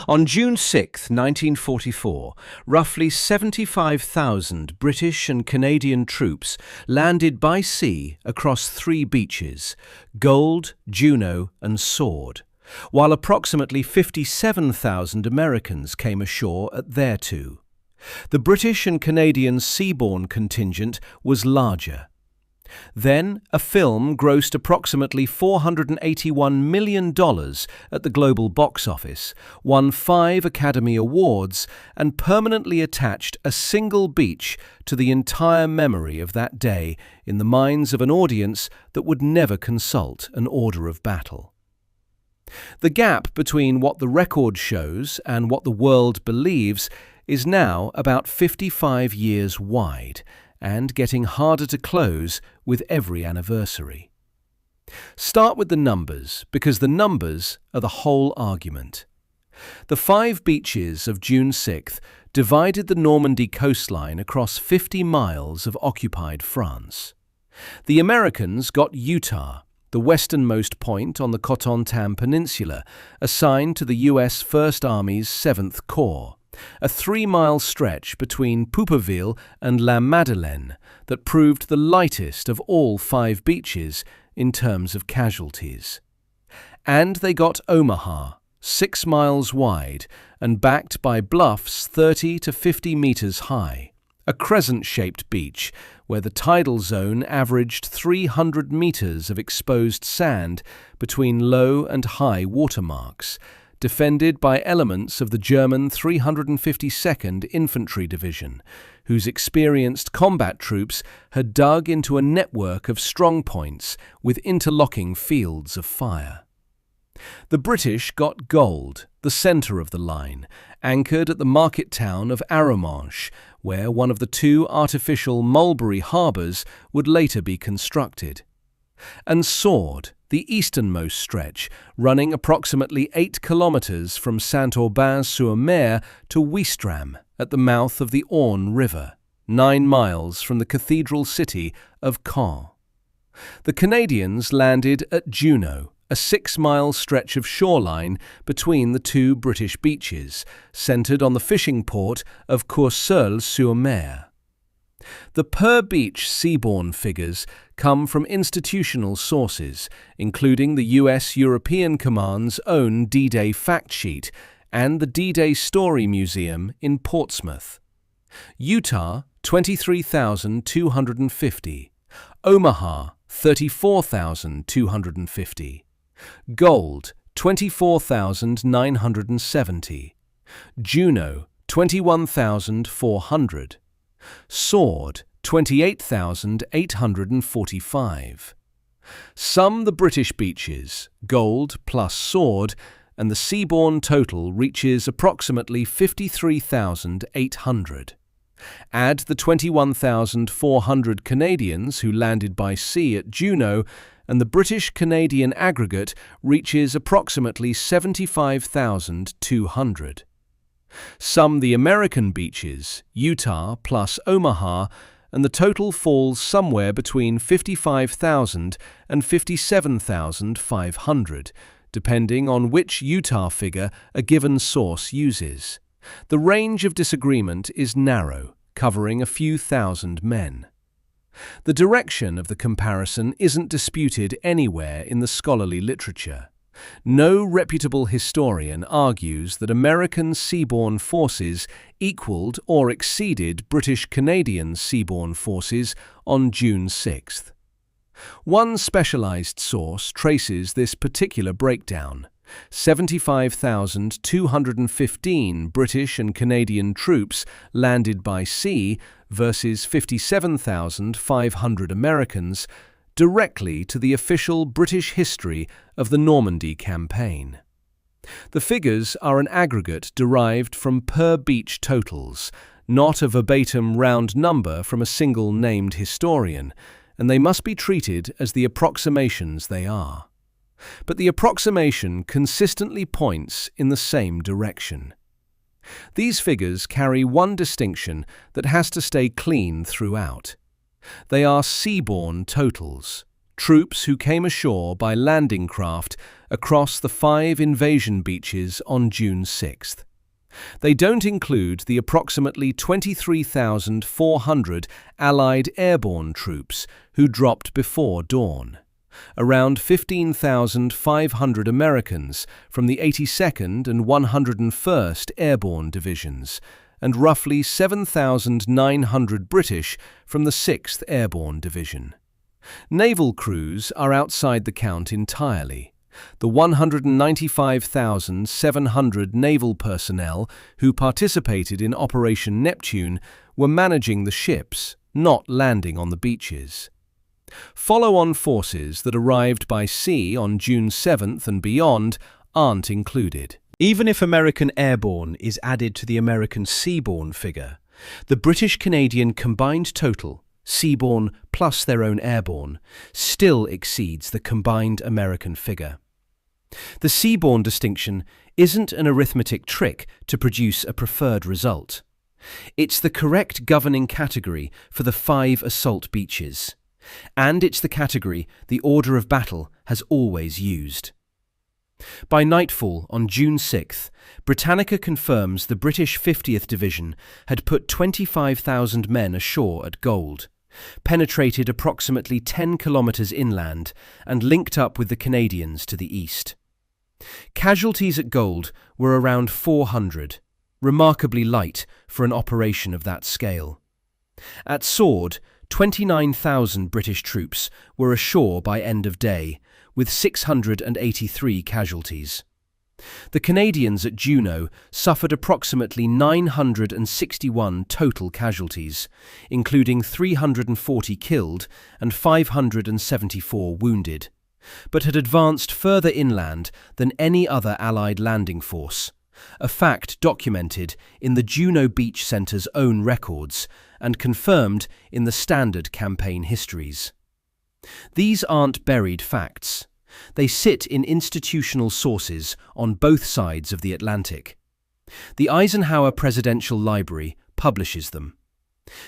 On June 6, 1944, roughly 75,000 British and Canadian troops landed by sea across three beaches, Gold, Juno and Sword, while approximately 57,000 Americans came ashore at their two. The British and Canadian seaborne contingent was larger. Then, a film grossed approximately $481 million at the global box office, won 5 Academy Awards, and permanently attached a single beach to the entire memory of that day in the minds of an audience that would never consult an order of battle. The gap between what the record shows and what the world believes is now about 55 years wide, and getting harder to close with every anniversary. Start with the numbers, because the numbers are the whole argument. The 5 beaches of June 6th divided the Normandy coastline across 50 miles of occupied France. The Americans got Utah, the westernmost point on the Cotentin Peninsula, assigned to the U.S. First Army's 7th Corps, a 3-mile stretch between Pouperville and La Madeleine that proved the lightest of all 5 beaches in terms of casualties. And they got Omaha, 6 miles wide and backed by bluffs 30 to 50 meters high, a crescent-shaped beach where the tidal zone averaged 300 meters of exposed sand between low and high watermarks, defended by elements of the German 352nd Infantry Division, whose experienced combat troops had dug into a network of strongpoints with interlocking fields of fire. The British got Gold, the centre of the line, anchored at the market town of Arromanches, where one of the 2 artificial mulberry harbours would later be constructed. And Sword, the easternmost stretch, running approximately 8 kilometres from Saint-Aubin-sur-Mer to Ouistreham at the mouth of the Orne River, 9 miles from the cathedral city of Caen. The Canadians landed at Juno, a 6-mile stretch of shoreline between the 2 British beaches, centred on the fishing port of Courseulles-sur-Mer. The per-beach seaborne figures come from institutional sources, including the U.S. European Command's own D-Day fact sheet and the D-Day Story Museum in Portsmouth. Utah, 23,250. Omaha, 34,250. Gold, 24,970. Juno, 21,400. Sword, 28,845. Sum the British beaches, Gold plus Sword, and the seaborne total reaches approximately 53,800. Add the 21,400 Canadians who landed by sea at Juno, and the British-Canadian aggregate reaches approximately 75,200. Sum the American beaches, Utah plus Omaha, and the total falls somewhere between 55,000 and 57,500, depending on which Utah figure a given source uses. The range of disagreement is narrow, covering a few thousand men. The direction of the comparison isn't disputed anywhere in the scholarly literature. No reputable historian argues that American seaborne forces equaled or exceeded British-Canadian seaborne forces on June 6th. One specialized source traces this particular breakdown: 75,215 British and Canadian troops landed by sea versus 57,500 Americans, directly to the official British history of the Normandy campaign. The figures are an aggregate derived from per-beach totals, not a verbatim round number from a single named historian, and they must be treated as the approximations they are. But the approximation consistently points in the same direction. These figures carry one distinction that has to stay clean throughout. They are seaborne totals, troops who came ashore by landing craft across the 5 invasion beaches on June 6th. They don't include the approximately 23,400 Allied airborne troops who dropped before dawn, around 15,500 Americans from the 82nd and 101st Airborne Divisions, and roughly 7,900 British from the 6th Airborne Division. Naval crews are outside the count entirely. The 195,700 naval personnel who participated in Operation Neptune were managing the ships, not landing on the beaches. Follow-on forces that arrived by sea on June 7th and beyond aren't included. Even if American airborne is added to the American seaborne figure, the British-Canadian combined total, seaborne plus their own airborne, still exceeds the combined American figure. The seaborne distinction isn't an arithmetic trick to produce a preferred result. It's the correct governing category for the 5 assault beaches, and it's the category the order of battle has always used. By nightfall on June 6th, Britannica confirms the British 50th Division had put 25,000 men ashore at Gold, penetrated approximately 10 kilometres inland, and linked up with the Canadians to the east. Casualties at Gold were around 400, remarkably light for an operation of that scale. At Sword, 29,000 British troops were ashore by end of day, with 683 casualties. The Canadians at Juno suffered approximately 961 total casualties, including 340 killed and 574 wounded, but had advanced further inland than any other Allied landing force, a fact documented in the Juno Beach Centre's own records and confirmed in the standard campaign histories. These aren't buried facts. They sit in institutional sources on both sides of the Atlantic. The Eisenhower Presidential Library publishes them.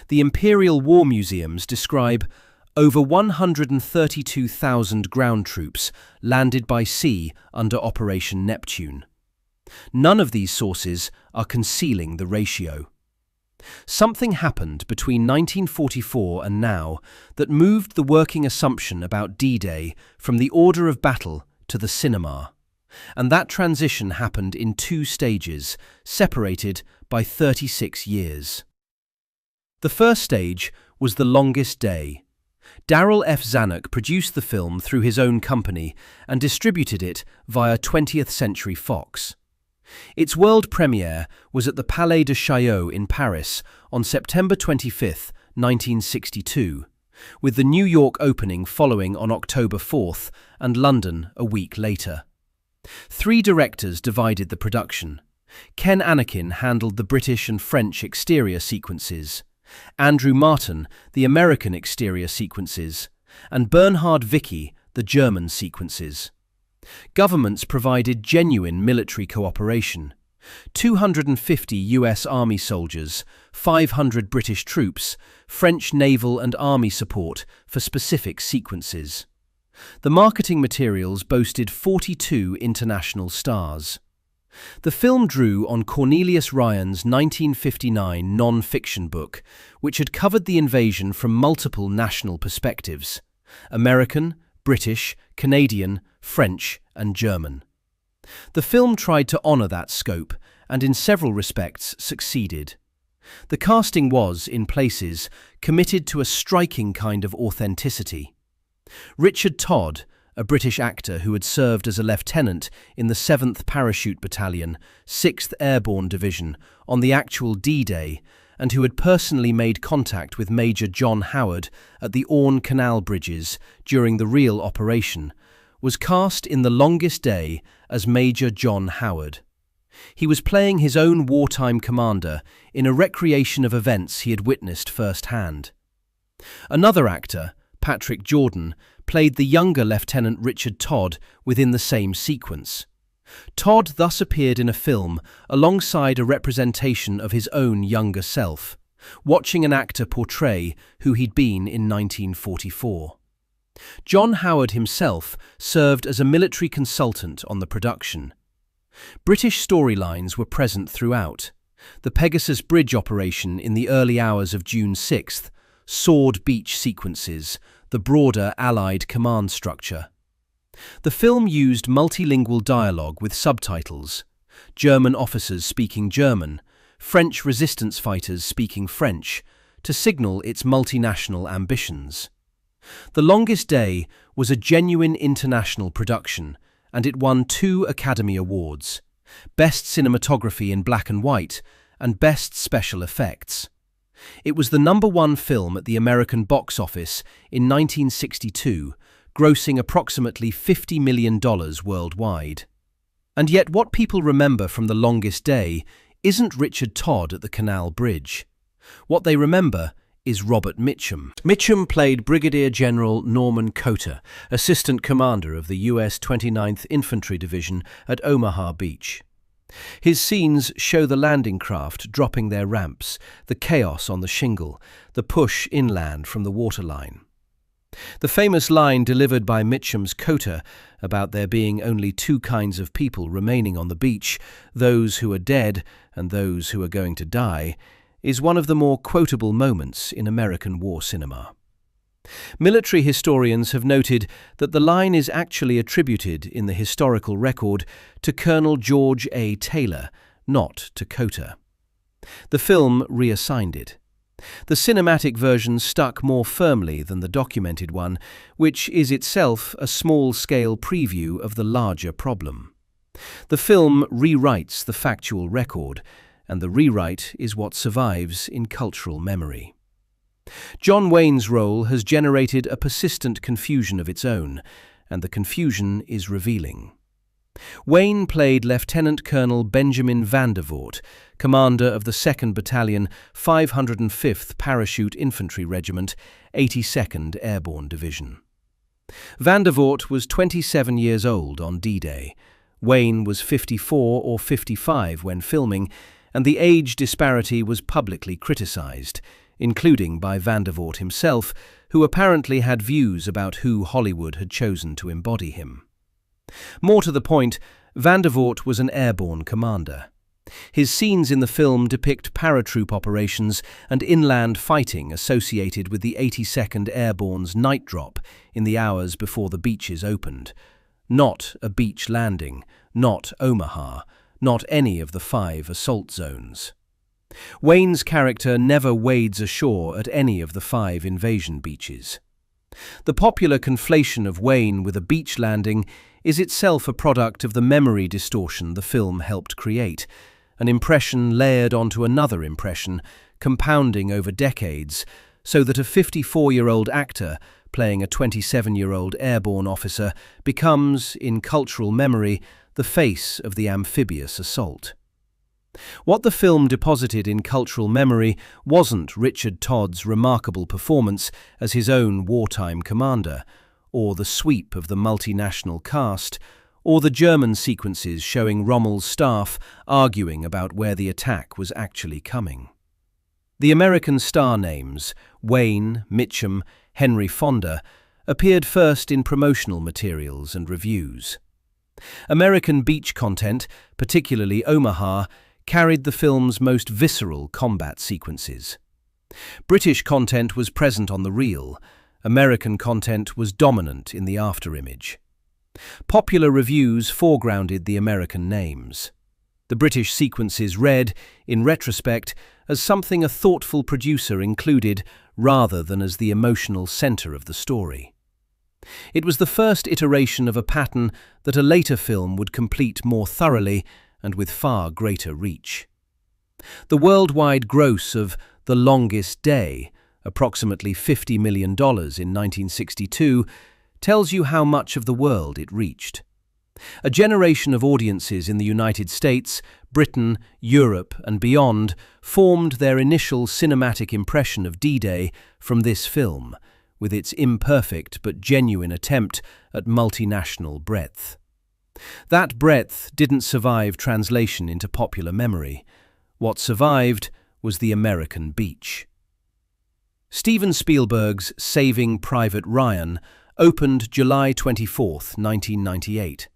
The Imperial War Museums describe over 132,000 ground troops landed by sea under Operation Neptune. None of these sources are concealing the ratio. Something happened between 1944 and now that moved the working assumption about D-Day from the order of battle to the cinema, and that transition happened in 2 stages, separated by 36 years. The first stage was the longest day. Darrell F. Zanuck produced the film through his own company and distributed it via 20th Century Fox. Its world premiere was at the Palais de Chaillot in Paris on September 25, 1962, with the New York opening following on October 4th and London a week later. 3 directors divided the production. Ken Anakin handled the British and French exterior sequences, Andrew Martin the American exterior sequences, and Bernhard Wicki the German sequences. Governments provided genuine military cooperation. 250 US Army soldiers, 500 British troops, French naval and army support for specific sequences. The marketing materials boasted 42 international stars. The film drew on Cornelius Ryan's 1959 non-fiction book, which had covered the invasion from multiple national perspectives: American, British, Canadian, French, and German. The film tried to honour that scope and in several respects succeeded. The casting was, in places, committed to a striking kind of authenticity. Richard Todd, a British actor who had served as a lieutenant in the 7th Parachute Battalion, 6th Airborne Division, on the actual D-Day, and who had personally made contact with Major John Howard at the Orne Canal bridges during the real operation, was cast in The Longest Day as Major John Howard. He was playing his own wartime commander in a recreation of events he had witnessed firsthand. Another actor, Patrick Jordan, played the younger Lieutenant Richard Todd within the same sequence. Todd thus appeared in a film alongside a representation of his own younger self, watching an actor portray who he'd been in 1944. John Howard himself served as a military consultant on the production. British storylines were present throughout. The Pegasus Bridge operation in the early hours of June 6th, Sword Beach sequences, the broader Allied command structure. The film used multilingual dialogue with subtitles, German officers speaking German, French resistance fighters speaking French, to signal its multinational ambitions. The Longest Day was a genuine international production, and it won 2 Academy Awards: Best Cinematography in Black and White and Best Special Effects. It was the #1 film at the American box office in 1962, grossing approximately $50 million worldwide. And yet what people remember from The Longest Day isn't Richard Todd at the Canal Bridge. What they remember is Robert Mitchum. Mitchum played Brigadier General Norman Cotter, Assistant Commander of the U.S. 29th Infantry Division at Omaha Beach. His scenes show the landing craft dropping their ramps, the chaos on the shingle, the push inland from the waterline. The famous line delivered by Mitchum's Cotter about there being only 2 kinds of people remaining on the beach, those who are dead and those who are going to die, is one of the more quotable moments in American war cinema. Military historians have noted that the line is actually attributed in the historical record to Colonel George A. Taylor, not to Cotter. The film reassigned it. The cinematic version stuck more firmly than the documented one, which is itself a small-scale preview of the larger problem. The film rewrites the factual record, and the rewrite is what survives in cultural memory. John Wayne's role has generated a persistent confusion of its own, and the confusion is revealing. Wayne played Lieutenant Colonel Benjamin Vandervoort, commander of the 2nd Battalion, 505th Parachute Infantry Regiment, 82nd Airborne Division. Vandervoort was 27 years old on D-Day. Wayne was 54 or 55 when filming, and the age disparity was publicly criticized, including by Vandervoort himself, who apparently had views about who Hollywood had chosen to embody him. More to the point, Vandervoort was an airborne commander. His scenes in the film depict paratroop operations and inland fighting associated with the 82nd Airborne's night drop in the hours before the beaches opened. Not a beach landing, not Omaha, not any of the 5 assault zones. Wayne's character never wades ashore at any of the 5 invasion beaches. The popular conflation of Wayne with a beach landing is itself a product of the memory distortion the film helped create, an impression layered onto another impression, compounding over decades, so that a 54-year-old actor playing a 27-year-old airborne officer becomes, in cultural memory, the face of the amphibious assault. What the film deposited in cultural memory wasn't Richard Todd's remarkable performance as his own wartime commander, or the sweep of the multinational cast, or the German sequences showing Rommel's staff arguing about where the attack was actually coming. The American star names, Wayne, Mitchum, Henry Fonda, appeared first in promotional materials and reviews. American beach content, particularly Omaha, carried the film's most visceral combat sequences. British content was present on the reel. American content was dominant in the afterimage. Popular reviews foregrounded the American names. The British sequences read, in retrospect, as something a thoughtful producer included rather than as the emotional centre of the story. It was the first iteration of a pattern that a later film would complete more thoroughly and with far greater reach. The worldwide gross of The Longest Day, approximately $50 million in 1962, tells you how much of the world it reached. A generation of audiences in the United States, Britain, Europe and beyond formed their initial cinematic impression of D-Day from this film, with its imperfect but genuine attempt at multinational breadth. That breadth didn't survive translation into popular memory. What survived was the American beach. Steven Spielberg's Saving Private Ryan, Opened July 24, 1998.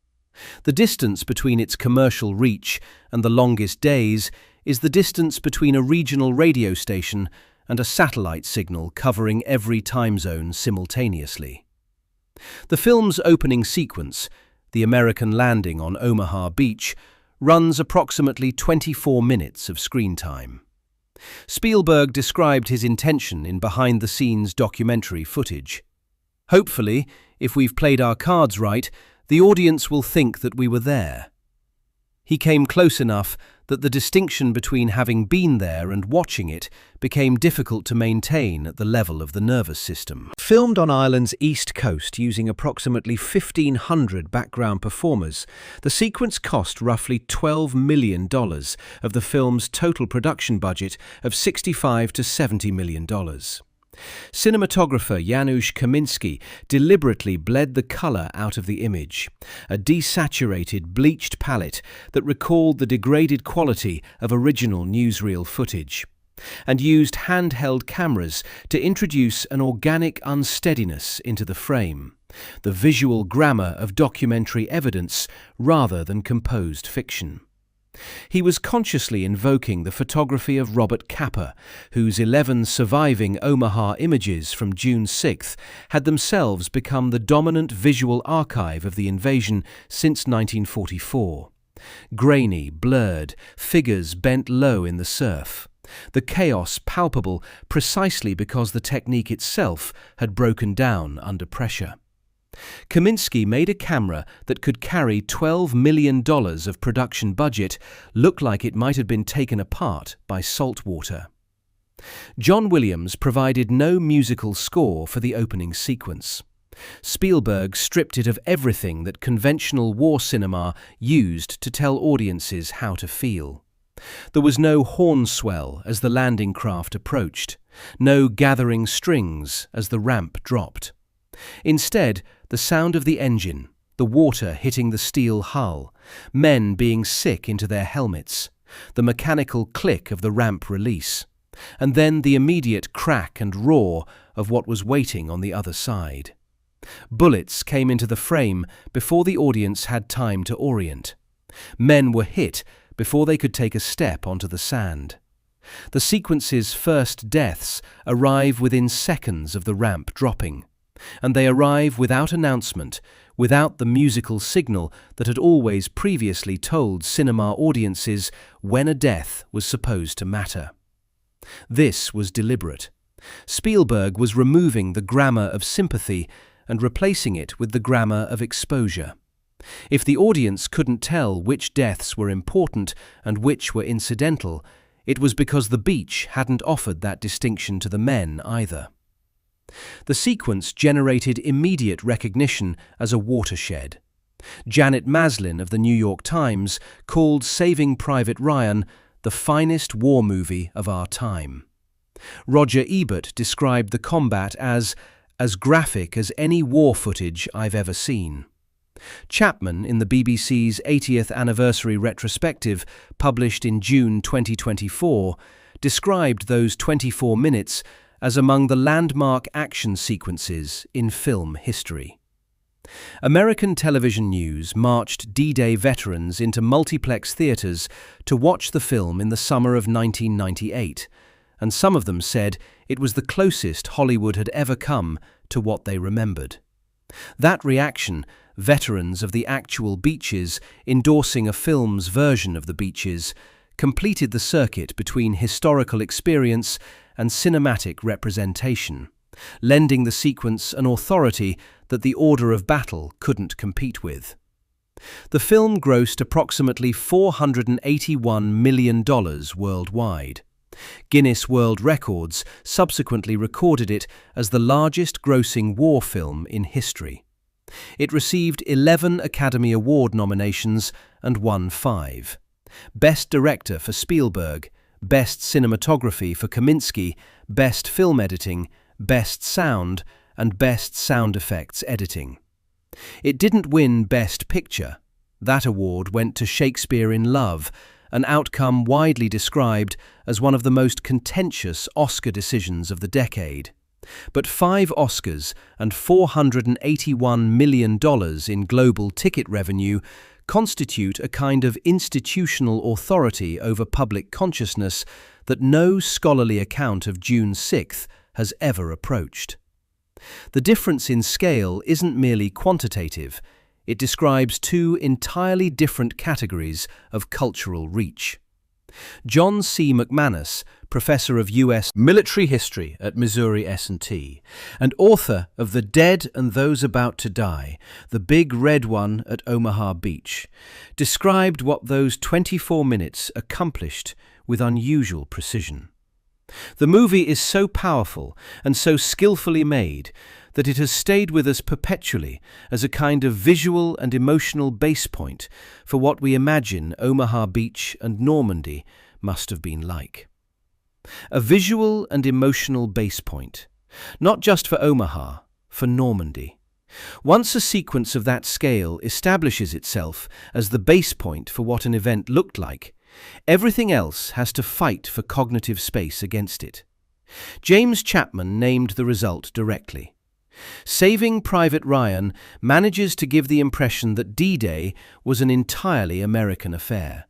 The distance between its commercial reach and the longest days is the distance between a regional radio station and a satellite signal covering every time zone simultaneously. The film's opening sequence, the American landing on Omaha Beach, runs approximately 24 minutes of screen time. Spielberg described his intention in behind-the-scenes documentary footage. "Hopefully, if we've played our cards right, the audience will think that we were there." He came close enough that the distinction between having been there and watching it became difficult to maintain at the level of the nervous system. Filmed on Ireland's east coast using approximately 1,500 background performers, the sequence cost roughly $12 million of the film's total production budget of $65 to $70 million. Cinematographer Janusz Kaminski deliberately bled the colour out of the image, a desaturated, bleached palette that recalled the degraded quality of original newsreel footage, and used handheld cameras to introduce an organic unsteadiness into the frame, the visual grammar of documentary evidence rather than composed fiction. He was consciously invoking the photography of Robert Capa, whose 11 surviving Omaha images from June 6 had themselves become the dominant visual archive of the invasion since 1944. Grainy, blurred, figures bent low in the surf. The chaos palpable precisely because the technique itself had broken down under pressure. Kaminski made a camera that could carry $12 million of production budget look like it might have been taken apart by salt water. John Williams provided no musical score for the opening sequence. Spielberg stripped it of everything that conventional war cinema used to tell audiences how to feel. There was no horn swell as the landing craft approached, no gathering strings as the ramp dropped. Instead, the sound of the engine, the water hitting the steel hull, men being sick into their helmets, the mechanical click of the ramp release, and then the immediate crack and roar of what was waiting on the other side. Bullets came into the frame before the audience had time to orient. Men were hit before they could take a step onto the sand. The sequence's first deaths arrive within seconds of the ramp dropping, and they arrive without announcement, without the musical signal that had always previously told cinema audiences when a death was supposed to matter. This was deliberate. Spielberg was removing the grammar of sympathy and replacing it with the grammar of exposure. If the audience couldn't tell which deaths were important and which were incidental, it was because the beach hadn't offered that distinction to the men either. The sequence generated immediate recognition as a watershed. Janet Maslin of the New York Times called Saving Private Ryan the finest war movie of our time. Roger Ebert described the combat as graphic as any war footage I've ever seen. Chapman, in the BBC's 80th anniversary retrospective published in June 2024, described those 24 minutes as among the landmark action sequences in film history. American television news marched D-Day veterans into multiplex theaters to watch the film in the summer of 1998, and some of them said it was the closest Hollywood had ever come to what they remembered. That reaction, veterans of the actual beaches endorsing a film's version of the beaches, completed the circuit between historical experience and cinematic representation, lending the sequence an authority that the order of battle couldn't compete with. The film grossed approximately $481 million worldwide. Guinness World Records subsequently recorded it as the largest grossing war film in history. It received 11 Academy Award nominations and won 5. Best Director for Spielberg, Best Cinematography for Kaminski, Best Film Editing, Best Sound, and Best Sound Effects Editing. It didn't win Best Picture. That award went to Shakespeare in Love, an outcome widely described as one of the most contentious Oscar decisions of the decade. But 5 Oscars and $481 million in global ticket revenue constitute a kind of institutional authority over public consciousness that no scholarly account of June 6th has ever approached. The difference in scale isn't merely quantitative, it describes 2 entirely different categories of cultural reach. John C. McManus, professor of U.S. military history at Missouri S&T, and author of The Dead and Those About to Die, The Big Red One at Omaha Beach, described what those 24 minutes accomplished with unusual precision. The movie is so powerful and so skillfully made that it has stayed with us perpetually as a kind of visual and emotional base point for what we imagine Omaha Beach and Normandy must have been like. A visual and emotional base point, not just for Omaha, for Normandy. Once a sequence of that scale establishes itself as the base point for what an event looked like, everything else has to fight for cognitive space against it. James Chapman named the result directly. Saving Private Ryan manages to give the impression that D-Day was an entirely American affair.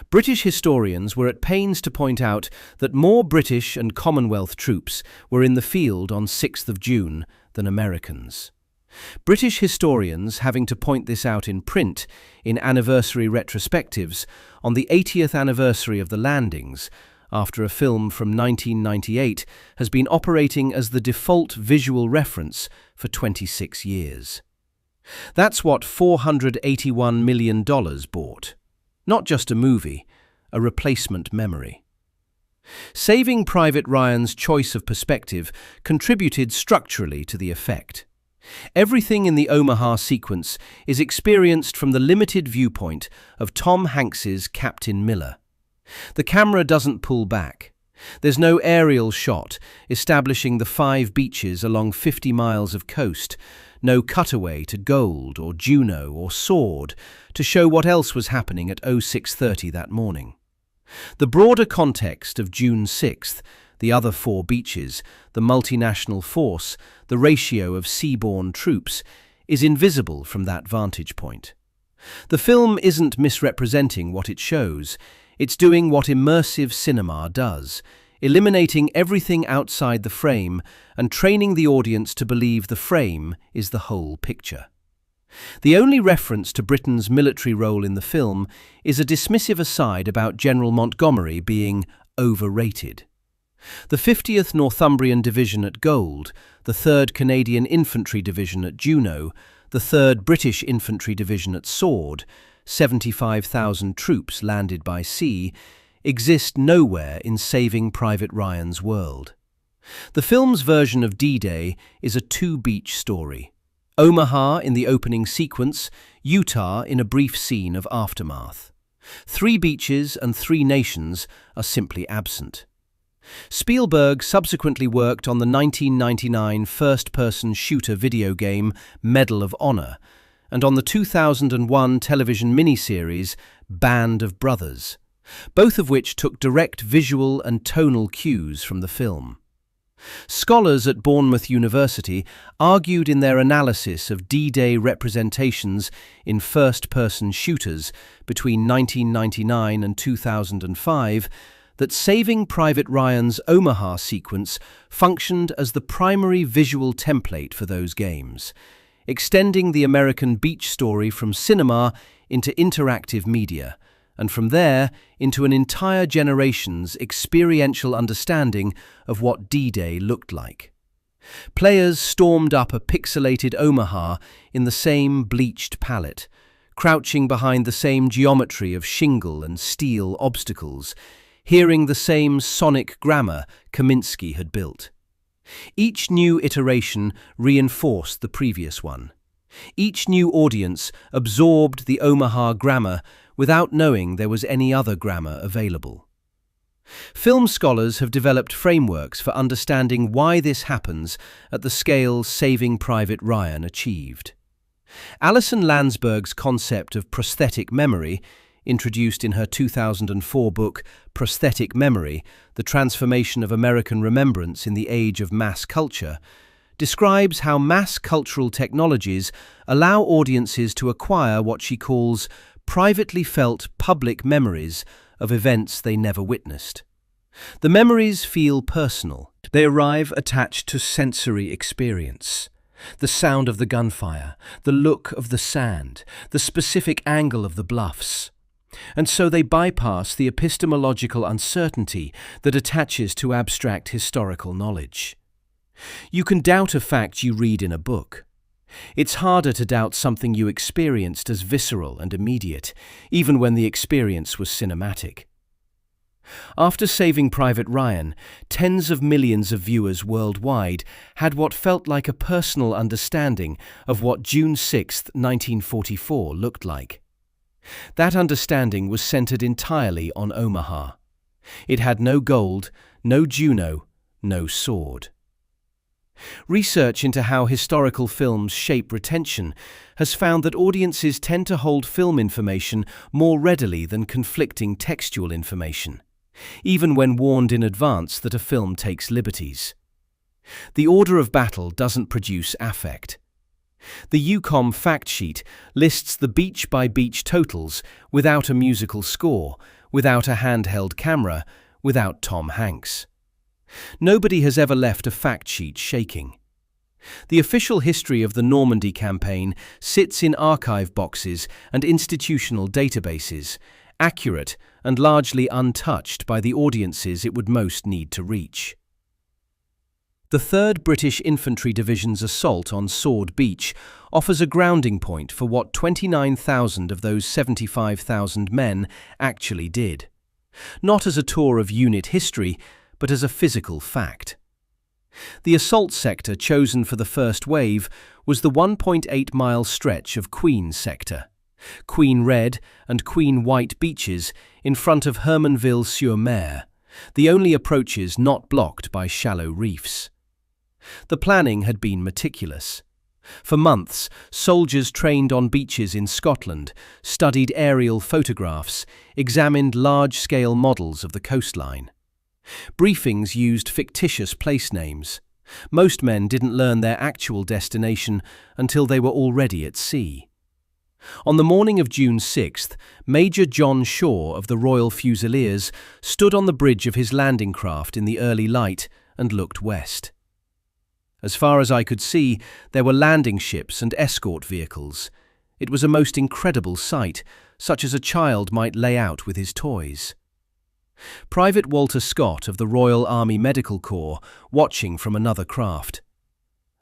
British historians were at pains to point out that more British and Commonwealth troops were in the field on 6th of June than Americans. British historians having to point this out in print, in anniversary retrospectives, on the 80th anniversary of the landings, after a film from 1998 has been operating as the default visual reference for 26 years. That's what $481 million bought. Not just a movie, a replacement memory. Saving Private Ryan's choice of perspective contributed structurally to the effect. Everything in the Omaha sequence is experienced from the limited viewpoint of Tom Hanks's Captain Miller. The camera doesn't pull back. There's no aerial shot establishing the 5 beaches along 50 miles of coast, no cutaway to Gold or Juno or Sword to show what else was happening at 06:30 that morning. The broader context of June 6th, the other 4 beaches, the multinational force, the ratio of seaborne troops, is invisible from that vantage point. The film isn't misrepresenting what it shows. It's doing what immersive cinema does, eliminating everything outside the frame and training the audience to believe the frame is the whole picture. The only reference to Britain's military role in the film is a dismissive aside about General Montgomery being overrated. The 50th Northumbrian Division at Gold, the 3rd Canadian Infantry Division at Juno, the 3rd British Infantry Division at Sword, 75,000 troops landed by sea, exist nowhere in Saving Private Ryan's world. The film's version of D-Day is a 2-beach story. Omaha in the opening sequence, Utah in a brief scene of aftermath. 3 beaches and 3 nations are simply absent. Spielberg subsequently worked on the 1999 first-person shooter video game Medal of Honor, and on the 2001 television miniseries Band of Brothers, both of which took direct visual and tonal cues from the film. Scholars at Bournemouth University argued in their analysis of D-Day representations in first-person shooters between 1999 and 2005 that Saving Private Ryan's Omaha sequence functioned as the primary visual template for those games, extending the American beach story from cinema into interactive media, and from there into an entire generation's experiential understanding of what D-Day looked like. Players stormed up a pixelated Omaha in the same bleached palette, crouching behind the same geometry of shingle and steel obstacles, hearing the same sonic grammar Kaminsky had built. Each new iteration reinforced the previous one. Each new audience absorbed the Omaha grammar without knowing there was any other grammar available. Film scholars have developed frameworks for understanding why this happens at the scale Saving Private Ryan achieved. Alison Landsberg's concept of prosthetic memory, introduced in her 2004 book Prosthetic Memory, The Transformation of American Remembrance in the Age of Mass Culture, describes how mass cultural technologies allow audiences to acquire what she calls privately felt public memories of events they never witnessed. The memories feel personal. They arrive attached to sensory experience. The sound of the gunfire, the look of the sand, the specific angle of the bluffs. And so they bypass the epistemological uncertainty that attaches to abstract historical knowledge. You can doubt a fact you read in a book. It's harder to doubt something you experienced as visceral and immediate, even when the experience was cinematic. After Saving Private Ryan, tens of millions of viewers worldwide had what felt like a personal understanding of what June 6, 1944 looked like. That understanding was centered entirely on Omaha. It had no gold, no Juno, no sword. Research into how historical films shape retention has found that audiences tend to hold film information more readily than conflicting textual information, even when warned in advance that a film takes liberties. The order of battle doesn't produce affect. The UCOM fact sheet lists the beach-by-beach totals without a musical score, without a handheld camera, without Tom Hanks. Nobody has ever left a fact sheet shaking. The official history of the Normandy campaign sits in archive boxes and institutional databases, accurate and largely untouched by the audiences it would most need to reach. The 3rd British Infantry Division's assault on Sword Beach offers a grounding point for what 29,000 of those 75,000 men actually did. Not as a tour of unit history, but as a physical fact. The assault sector chosen for the first wave was the 1.8-mile stretch of Queen Sector, Queen Red and Queen White beaches in front of Hermanville-sur-Mer, the only approaches not blocked by shallow reefs. The planning had been meticulous. For months, soldiers trained on beaches in Scotland, studied aerial photographs, examined large-scale models of the coastline. Briefings used fictitious place names. Most men didn't learn their actual destination until they were already at sea. On the morning of June 6th, Major John Shaw of the Royal Fusiliers stood on the bridge of his landing craft in the early light and looked west. As far as I could see, there were landing ships and escort vehicles. It was a most incredible sight, such as a child might lay out with his toys. Private Walter Scott of the Royal Army Medical Corps watching from another craft.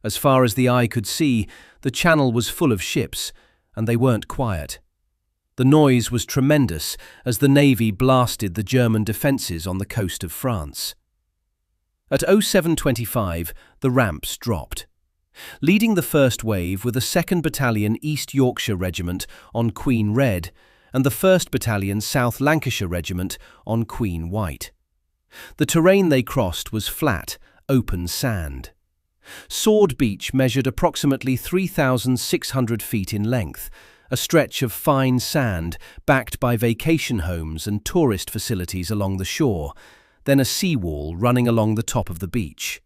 As far as the eye could see, the channel was full of ships, and they weren't quiet. The noise was tremendous as the Navy blasted the German defences on the coast of France. At 07:25, the ramps dropped. Leading the first wave were the 2nd Battalion East Yorkshire Regiment on Queen Red and the 1st Battalion South Lancashire Regiment on Queen White. The terrain they crossed was flat, open sand. Sword Beach measured approximately 3,600 feet in length, a stretch of fine sand backed by vacation homes and tourist facilities along the shore, then a seawall running along the top of the beach.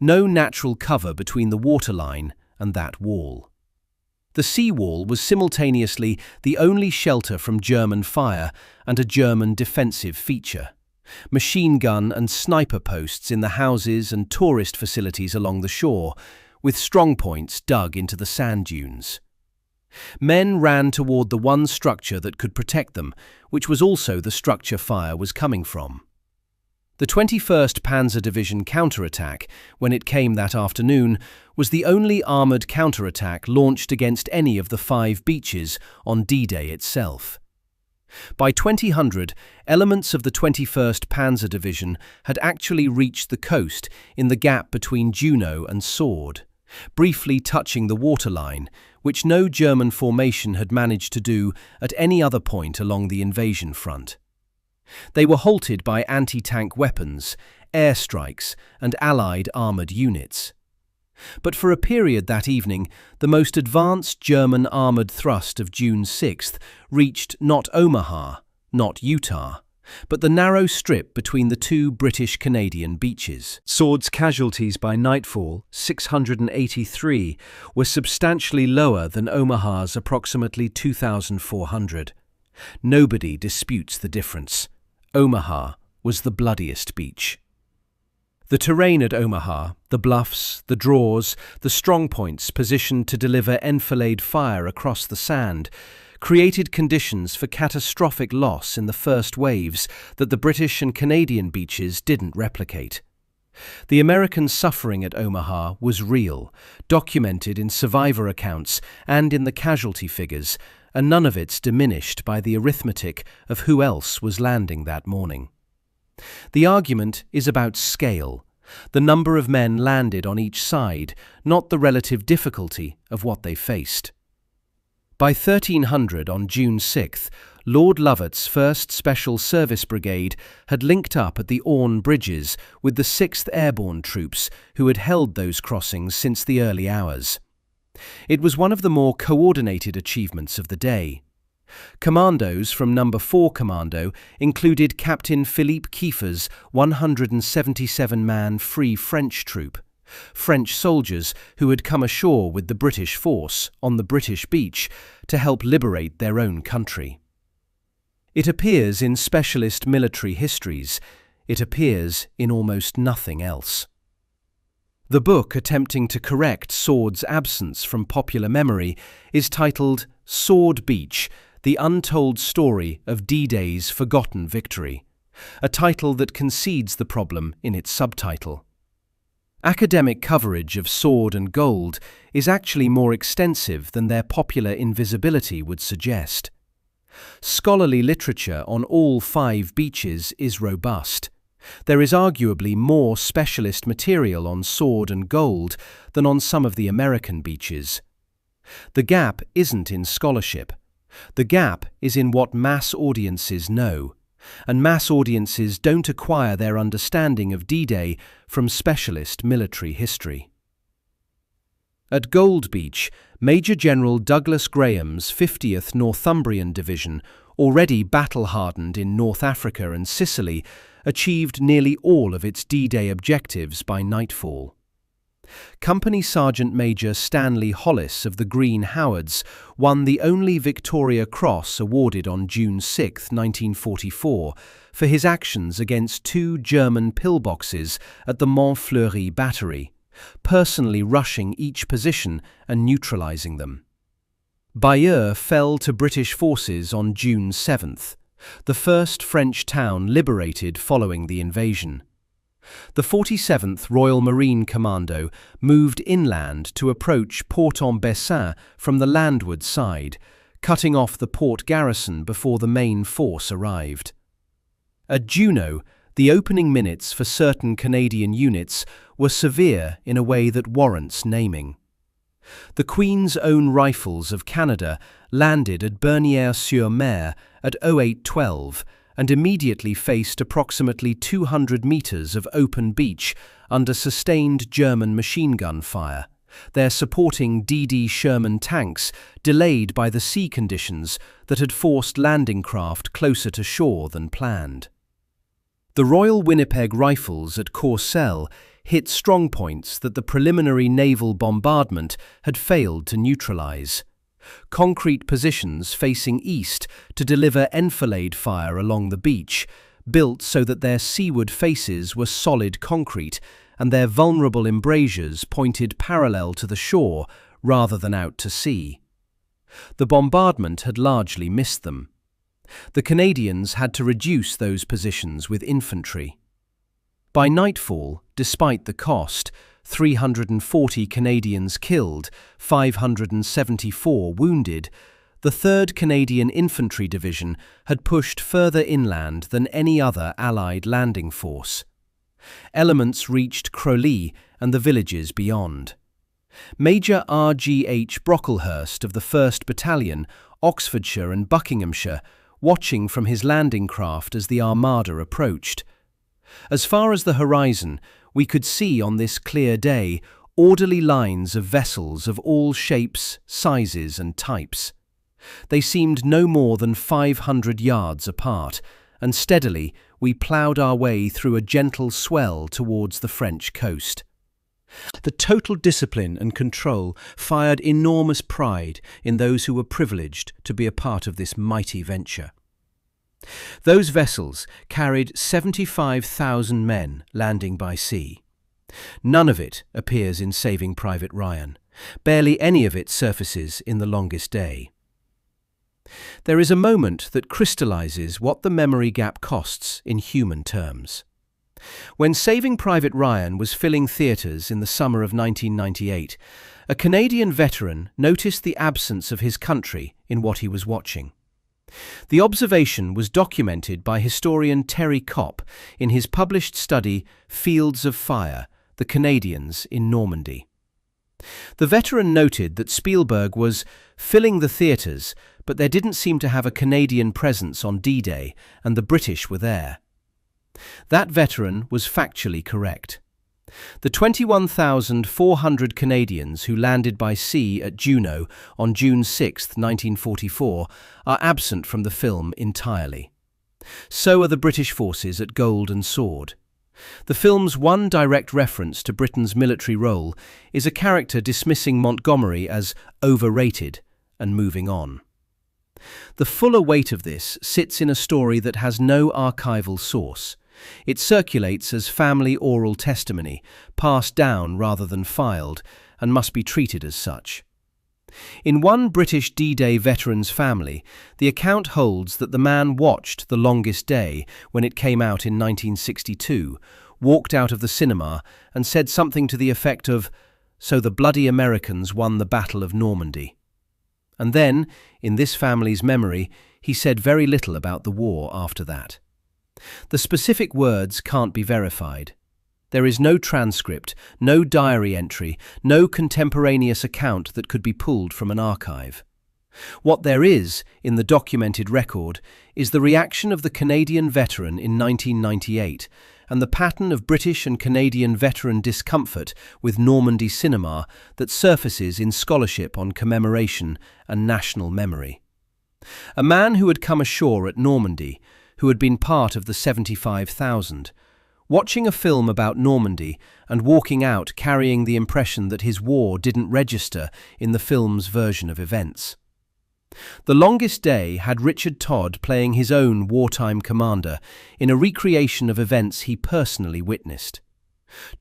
No natural cover between the waterline and that wall. The seawall was simultaneously the only shelter from German fire and a German defensive feature. Machine gun and sniper posts in the houses and tourist facilities along the shore, with strongpoints dug into the sand dunes. Men ran toward the one structure that could protect them, which was also the structure fire was coming from. The 21st Panzer Division counterattack, when it came that afternoon, was the only armoured counterattack launched against any of the 5 beaches on D-Day itself. By 2000, elements of the 21st Panzer Division had actually reached the coast in the gap between Juno and Sword, briefly touching the waterline, which no German formation had managed to do at any other point along the invasion front. They were halted by anti-tank weapons, airstrikes, and Allied armoured units. But for a period that evening, the most advanced German armoured thrust of June 6th reached not Omaha, not Utah, but the narrow strip between the two British-Canadian beaches. Sword's casualties by nightfall, 683, were substantially lower than Omaha's approximately 2,400. Nobody disputes the difference. Omaha was the bloodiest beach. The terrain at Omaha, the bluffs, the draws, the strong points positioned to deliver enfilade fire across the sand, created conditions for catastrophic loss in the first waves that the British and Canadian beaches didn't replicate. The American suffering at Omaha was real, documented in survivor accounts and in the casualty figures, and none of it's diminished by the arithmetic of who else was landing that morning. The argument is about scale, the number of men landed on each side, not the relative difficulty of what they faced. By 1300 on June 6th, Lord Lovat's 1st Special Service Brigade had linked up at the Orne Bridges with the 6th Airborne Troops who had held those crossings since the early hours. It was one of the more coordinated achievements of the day. Commandos from No. 4 Commando included Captain Philippe Kieffer's 177-man Free French troop, French soldiers who had come ashore with the British force on the British beach to help liberate their own country. It appears in specialist military histories. It appears in almost nothing else. The book attempting to correct Sword's absence from popular memory is titled Sword Beach: The Untold Story of D-Day's Forgotten Victory, a title that concedes the problem in its subtitle. Academic coverage of Sword and Gold is actually more extensive than their popular invisibility would suggest. Scholarly literature on all 5 beaches is robust. There is arguably more specialist material on Sword and Gold than on some of the American beaches. The gap isn't in scholarship. The gap is in what mass audiences know, and mass audiences don't acquire their understanding of D-Day from specialist military history. At Gold Beach, Major General Douglas Graham's 50th Northumbrian Division, already battle-hardened in North Africa and Sicily, achieved nearly all of its D-Day objectives by nightfall. Company Sergeant Major Stanley Hollis of the Green Howards won the only Victoria Cross awarded on June 6, 1944, for his actions against 2 German pillboxes at the Montfleury Battery, personally rushing each position and neutralizing them. Bayeux fell to British forces on June 7th, the first French town liberated following the invasion. The 47th Royal Marine Commando moved inland to approach Port-en-Bessin from the landward side, cutting off the port garrison before the main force arrived. At Juno, the opening minutes for certain Canadian units were severe in a way that warrants naming. The Queen's Own Rifles of Canada landed at Bernières-sur-Mer at 08:12 and immediately faced approximately 200 metres of open beach under sustained German machine gun fire, their supporting D.D. Sherman tanks delayed by the sea conditions that had forced landing craft closer to shore than planned. The Royal Winnipeg Rifles at Courcelles hit strongpoints that the preliminary naval bombardment had failed to neutralize. Concrete positions facing east to deliver enfilade fire along the beach, built so that their seaward faces were solid concrete and their vulnerable embrasures pointed parallel to the shore rather than out to sea. The bombardment had largely missed them. The Canadians had to reduce those positions with infantry. By nightfall, despite the cost, 340 Canadians killed, 574 wounded, the 3rd Canadian Infantry Division had pushed further inland than any other Allied landing force. Elements reached Crowley and the villages beyond. Major R.G.H. Brocklehurst of the 1st Battalion, Oxfordshire and Buckinghamshire, watching from his landing craft as the Armada approached. As far as the horizon, we could see on this clear day orderly lines of vessels of all shapes, sizes and types. They seemed no more than 500 yards apart, and steadily we ploughed our way through a gentle swell towards the French coast. The total discipline and control fired enormous pride in those who were privileged to be a part of this mighty venture. Those vessels carried 75,000 men landing by sea. None of it appears in Saving Private Ryan. Barely any of it surfaces in The Longest Day. There is a moment that crystallizes what the memory gap costs in human terms. When Saving Private Ryan was filling theatres in the summer of 1998, a Canadian veteran noticed the absence of his country in what he was watching. The observation was documented by historian Terry Kopp in his published study Fields of Fire, The Canadians in Normandy. The veteran noted that Spielberg was filling the theatres, but there didn't seem to have a Canadian presence on D-Day, and the British were there. That veteran was factually correct. The 21,400 Canadians who landed by sea at Juno on June 6, 1944, are absent from the film entirely. So are the British forces at Gold and Sword. The film's one direct reference to Britain's military role is a character dismissing Montgomery as overrated and moving on. The fuller weight of this sits in a story that has no archival source. It circulates as family oral testimony, passed down rather than filed, and must be treated as such. In one British D-Day veteran's family, the account holds that the man watched The Longest Day when it came out in 1962, walked out of the cinema and said something to the effect of, "So the bloody Americans won the Battle of Normandy." And then, in this family's memory, he said very little about the war after that. The specific words can't be verified. There is no transcript, no diary entry, no contemporaneous account that could be pulled from an archive. What there is, in the documented record, is the reaction of the Canadian veteran in 1998 and the pattern of British and Canadian veteran discomfort with Normandy cinema that surfaces in scholarship on commemoration and national memory. A man who had come ashore at Normandy, who had been part of the 75,000, watching a film about Normandy and walking out carrying the impression that his war didn't register in the film's version of events. The Longest Day had Richard Todd playing his own wartime commander in a recreation of events he personally witnessed.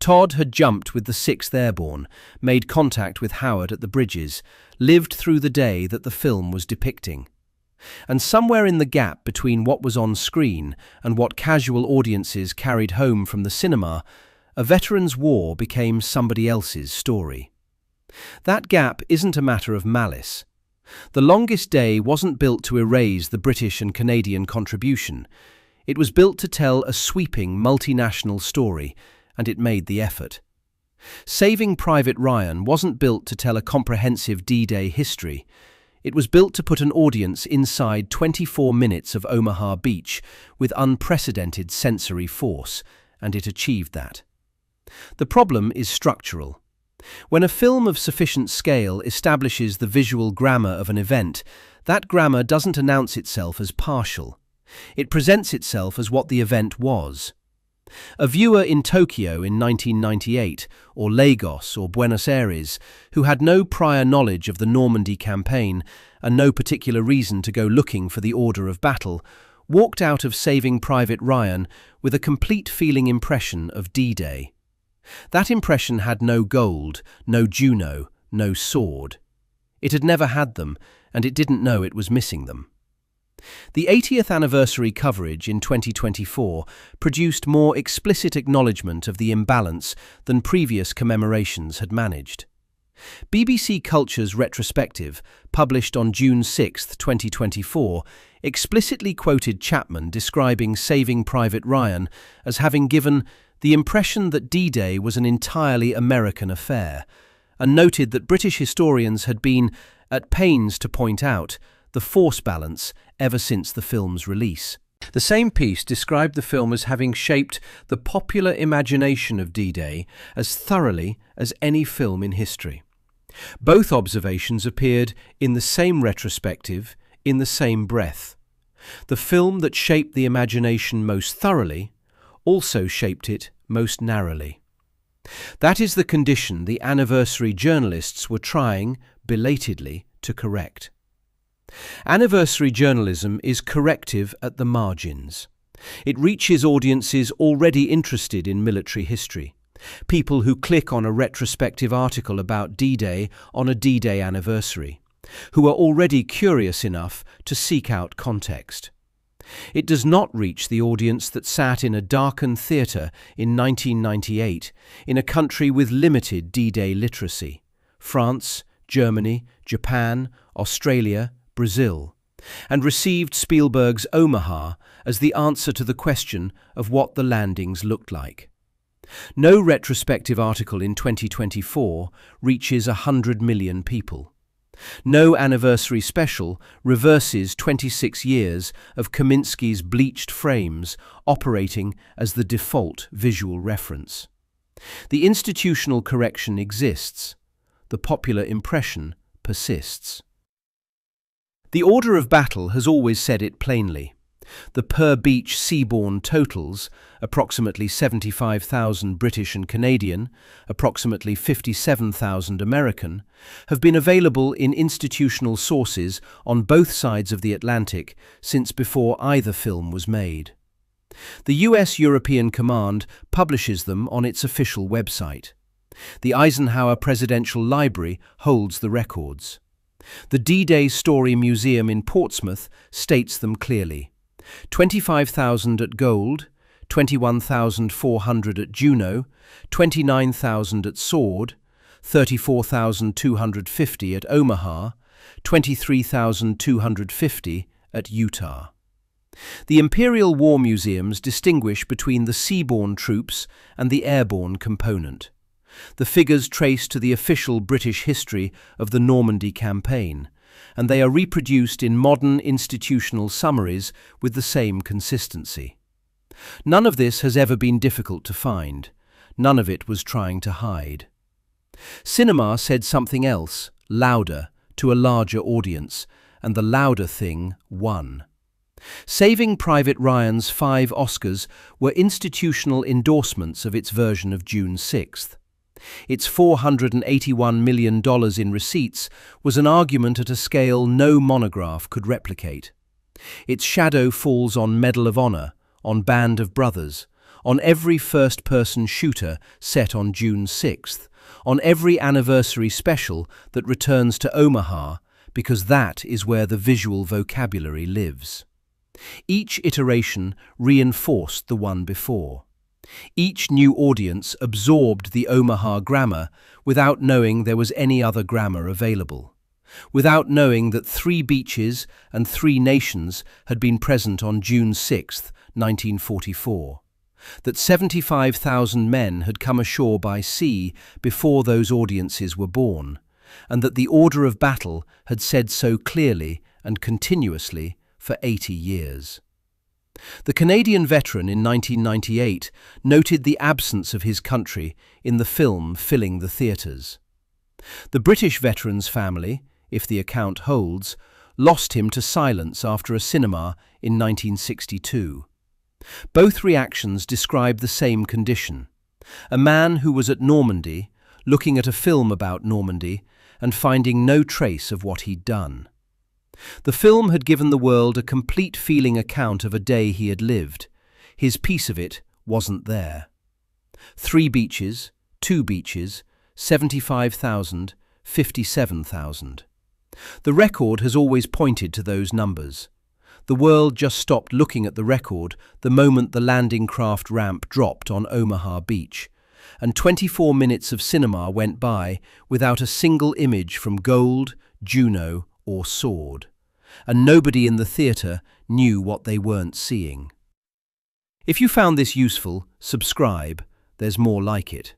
Todd had jumped with the 6th Airborne, made contact with Howard at the bridges, lived through the day that the film was depicting. And somewhere in the gap between what was on screen and what casual audiences carried home from the cinema, a veteran's war became somebody else's story. That gap isn't a matter of malice. The Longest Day wasn't built to erase the British and Canadian contribution. It was built to tell a sweeping multinational story, and it made the effort. Saving Private Ryan wasn't built to tell a comprehensive D-Day history. It was built to put an audience inside 24 minutes of Omaha Beach with unprecedented sensory force, and it achieved that. The problem is structural. When a film of sufficient scale establishes the visual grammar of an event, that grammar doesn't announce itself as partial. It presents itself as what the event was. A viewer in Tokyo in 1998, or Lagos or Buenos Aires, who had no prior knowledge of the Normandy campaign and no particular reason to go looking for the order of battle, walked out of Saving Private Ryan with a complete feeling impression of D-Day. That impression had no gold, no Juno, no sword. It had never had them, and it didn't know it was missing them. The 80th anniversary coverage in 2024 produced more explicit acknowledgement of the imbalance than previous commemorations had managed. BBC Culture's retrospective, published on June 6, 2024, explicitly quoted Chapman describing Saving Private Ryan as having given the impression that D-Day was an entirely American affair, and noted that British historians had been at pains to point out the force balance ever since the film's release. The same piece described the film as having shaped the popular imagination of D-Day as thoroughly as any film in history. Both observations appeared in the same retrospective, in the same breath. The film that shaped the imagination most thoroughly also shaped it most narrowly. That is the condition the anniversary journalists were trying, belatedly, to correct. Anniversary journalism is corrective at the margins. It reaches audiences already interested in military history, people who click on a retrospective article about D-Day on a D-Day anniversary, who are already curious enough to seek out context. It does not reach the audience that sat in a darkened theatre in 1998 in a country with limited D-Day literacy – France, Germany, Japan, Australia, Brazil, and received Spielberg's Omaha as the answer to the question of what the landings looked like. No retrospective article in 2024 reaches 100 million people. No anniversary special reverses 26 years of Kaminsky's bleached frames operating as the default visual reference. The institutional correction exists. The popular impression persists. The order of battle has always said it plainly. The per-beach seaborne totals, approximately 75,000 British and Canadian, approximately 57,000 American, have been available in institutional sources on both sides of the Atlantic since before either film was made. The US European Command publishes them on its official website. The Eisenhower Presidential Library holds the records. The D-Day Story Museum in Portsmouth states them clearly. 25,000 at Gold, 21,400 at Juno, 29,000 at Sword, 34,250 at Omaha, 23,250 at Utah. The Imperial War Museums distinguish between the seaborne troops and the airborne component. The figures trace to the official British history of the Normandy campaign, and they are reproduced in modern institutional summaries with the same consistency. None of this has ever been difficult to find. None of it was trying to hide. Cinema said something else, louder, to a larger audience, and the louder thing won. Saving Private Ryan's 5 Oscars were institutional endorsements of its version of June 6th. Its $481 million in receipts was an argument at a scale no monograph could replicate. Its shadow falls on Medal of Honor, on Band of Brothers, on every first-person shooter set on June 6th, on every anniversary special that returns to Omaha, because that is where the visual vocabulary lives. Each iteration reinforced the one before. Each new audience absorbed the Omaha grammar without knowing there was any other grammar available, without knowing that 3 beaches and 3 nations had been present on June 6, 1944, that 75,000 men had come ashore by sea before those audiences were born, and that the order of battle had said so clearly and continuously for 80 years. The Canadian veteran in 1998 noted the absence of his country in the film filling the theatres. The British veteran's family, if the account holds, lost him to silence after a cinema in 1962. Both reactions describe the same condition. A man who was at Normandy, looking at a film about Normandy, and finding no trace of what he'd done. The film had given the world a complete feeling account of a day he had lived. His piece of it wasn't there. 3 beaches, 2 beaches, 75,000, 57,000. The record has always pointed to those numbers. The world just stopped looking at the record the moment the landing craft ramp dropped on Omaha Beach, and 24 minutes of cinema went by without a single image from Gold, Juno, or Sword, and nobody in the theatre knew what they weren't seeing. If you found this useful, subscribe, there's more like it.